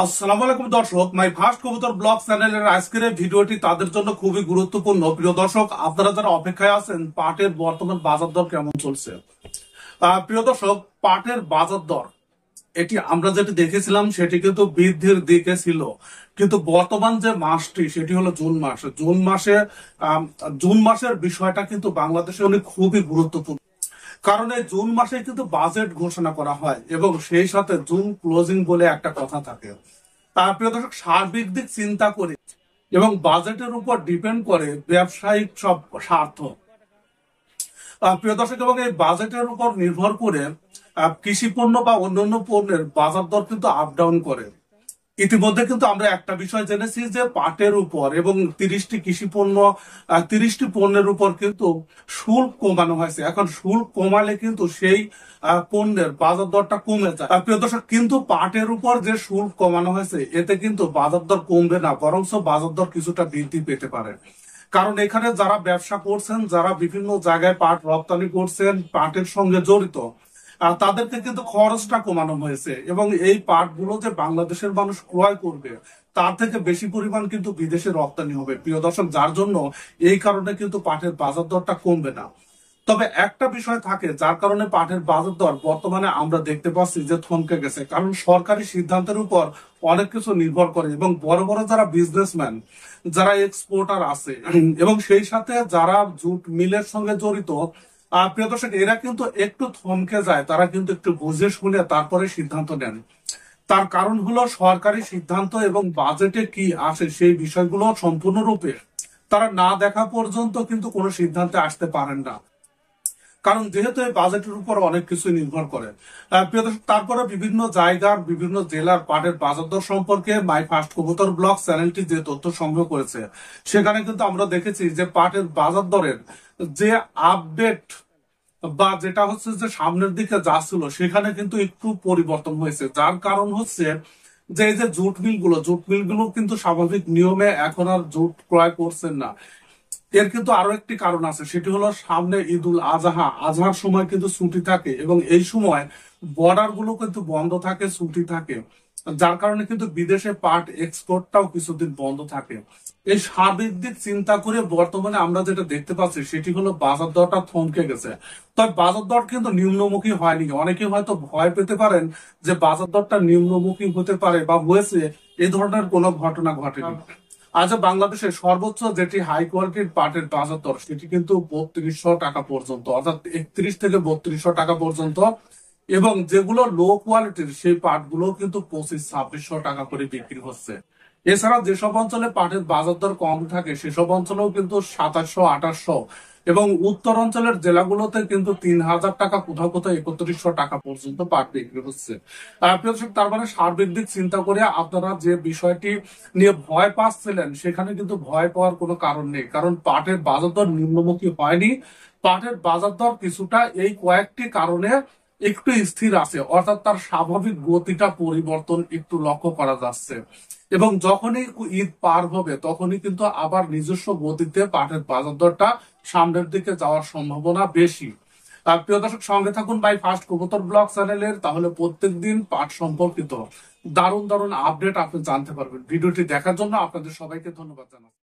আসসালামু আলাইকুম দর্শক, মাই ফার্স্ট কবুতর ব্লগ চ্যানেলের আজকের এই ভিডিওটি তাদের জন্য খুবই গুরুত্বপূর্ণ। প্রিয় দর্শক, আপনারা যারা অপেক্ষায় আছেন পাটের বর্তমান বাজার দর কেমন চলছে। প্রিয় দর্শক, পাটের বাজার দর এটি আমরা যেটি দেখেছিলাম সেটি কিন্তু বৃদ্ধির দিকে ছিল, কিন্তু বর্তমান যে মাসটি সেটি হলো জুন মাস। জুন মাসের বিষয়টা কিন্তু বাংলাদেশে অনেক খুবই গুরুত্বপূর্ণ, কারণ এই জুন মাসে কিন্তু বাজেট ঘোষণা করা হয় এবং সেই সাথে জুন ক্লোজিং বলে একটা কথা থাকে। তার প্রিয় দর্শক, সার্বিক দিক চিন্তা করে এবং বাজেটের উপর ডিপেন্ড করে ব্যবসায়িক সব স্বার্থ। প্রিয় দর্শক, এবং এই বাজেটের উপর নির্ভর করে কৃষি পণ্য বা অন্যান্য পণ্যের বাজার দর কিন্তু আপ ডাউন করে। ইতিমধ্যে কিন্তু আমরা একটা বিষয় জেনেছি যে পাটের উপর এবং 30টি কৃষি পণ্য 30টি পণ্যের উপর কিন্তু শুল্ক কমানো হয়েছে। এখন শুল্ক কমালে কিন্তু সেই পণ্যের বাজার দরটা কমে যায়। প্রিয় দর্শক, কিন্তু পাটের উপর যে শুল্ক কমানো হয়েছে এতে কিন্তু বাজার দর কমবে না, বরং বাজার দর কিছুটা বৃদ্ধি পেতে পারে। কারণ এখানে যারা ব্যবসা করছেন, যারা বিভিন্ন জায়গায় পাট রপ্তানি করছেন, পাটের সঙ্গে জড়িত, তাদেরকে কিন্তু খরচটা কমানো হয়েছে এবং এই পাটগুলো যে বাংলাদেশের মানুষ ক্রয় করবে তার থেকে বেশি পরিমাণ কিন্তু বিদেশে রপ্তানি হবে। প্রিয় দর্শক, যার জন্য এই কারণে কিন্তু পাটের বাজার দরটা কমবে না। তবে একটা বিষয় থাকে যার কারণে পাটের বাজার দর বর্তমানে আমরা দেখতে পাচ্ছি যে থমকে গেছে, কারণ সরকারি সিদ্ধান্তের উপর অনেক কিছু নির্ভর করে এবং বড় বড় যারা বিজনেসম্যান, যারা এক্সপোর্টার আছে এবং সেই সাথে যারা জুট মিলের সঙ্গে জড়িত, প্রিয় দর্শক, এরা কিন্তু একটু থমকে যায়, তারা কিন্তু একটু বুঝে শুনে তারপরে সিদ্ধান্ত নেন। তার কারণ হলো সরকারি সিদ্ধান্ত এবং বাজেটে কি আসে সেই বিষয়গুলো সম্পূর্ণরূপে তারা না দেখা পর্যন্ত কিন্তু কোনো সিদ্ধান্তে আসতে পারেন না, কারণ যেহেতু এই বাজেটের উপর অনেক কিছু নির্ভর করে। প্রিয় দর্শক, তারপরে বিভিন্ন জায়গার বিভিন্ন জেলার পাটের বাজার দর সম্পর্কে মাই ফার্স্ট কবুতর ব্লগ চ্যানেলটি যে তথ্য সংগ্রহ করেছে সেখানে কিন্তু আমরা দেখেছি যে পাটের বাজার দরের যে আপডেট বা যেটা হচ্ছে যে সামনের দিকে যাচ্ছিল সেখানে কিন্তু একটু পরিবর্তন হয়েছে, যার কারণ হচ্ছে যে এই যে জুট মিলগুলো কিন্তু স্বাভাবিক নিয়মে এখন আর জুট ক্রয় করছেন না। এর কিন্তু আরো একটি কারণ আছে, সেটি হলো সামনে ঈদুল আজহার সময় কিন্তু ছুটি থাকে এবং এই সময় বর্ডার গুলো কিন্তু বন্ধ থাকে, ছুটি থাকে, যার কারণে কিন্তু বিদেশে পাট এক্সপোর্টটাও কিছুদিন বন্ধ থাকে। এই সার্বিক দিক চিন্তা করে বর্তমানে আমরা যেটা দেখতে পাচ্ছি সেটি হলো বাজার দরটা থমকে গেছে। তবে বাজার দর কিন্তু নিম্নমুখী হয়নি। অনেকে হয়তো ভয় পেতে পারেন যে বাজার দরটা নিম্নমুখী হতে পারে বা হয়েছে, এই ধরনের কোনো ঘটনা ঘটেনি। আজ বাংলাদেশের সর্বোচ্চ যেটি হাই কোয়ালিটির পাটের বাজার দর সেটি কিন্তু 3200 টাকা পর্যন্ত, অর্থাৎ 31 থেকে 3200 টাকা পর্যন্ত, এবং যেগুলো লো কোয়ালিটির সেই পাটগুলো কিন্তু 2500-2600 টাকা করে বিক্রি হচ্ছে। এছাড়া যেসব অঞ্চলে পাটের বাজার দর কম থাকে সেসব অঞ্চলেও কিন্তু 2700-2800, এবং উত্তর অঞ্চলের জেলাগুলোতে কিন্তু 3000 টাকা, কোথাও কোথাও 3100 টাকা পর্যন্ত পাট বিক্রি হচ্ছে। প্রিয় দর্শক, তার মানে সার্বিক দিক চিন্তা করে আপনারা যে বিষয়টি নিয়ে ভয় পাচ্ছিলেন সেখানে কিন্তু ভয় পাওয়ার কোনো কারণ নেই, কারণ পাটের বাজার দর নিম্নমুখী হয়নি। পাটের বাজার দর কিছুটা এই কয়েকটি কারণে একটু স্থির আছে, অর্থাৎ তার স্বাভাবিক গতিটা পরিবর্তন একটু লক্ষ্য করা যাচ্ছে, এবং যখনই ঈদ পার হবে তখনই কিন্তু আবার নিজস্ব গতিতে পাটের বাজার দরটা সামনের দিকে যাওয়ার সম্ভাবনা বেশি। প্রিয় দর্শক, সঙ্গে থাকুন বাই ফার্স্ট কবুতর ব্লগ চ্যানেলের, তাহলে প্রত্যেকদিন পাট সম্পর্কিত দারুণ দারুণ আপডেট আপনি জানতে পারবেন। ভিডিওটি দেখার জন্য আপনাদের সবাইকে ধন্যবাদ জানাচ্ছি।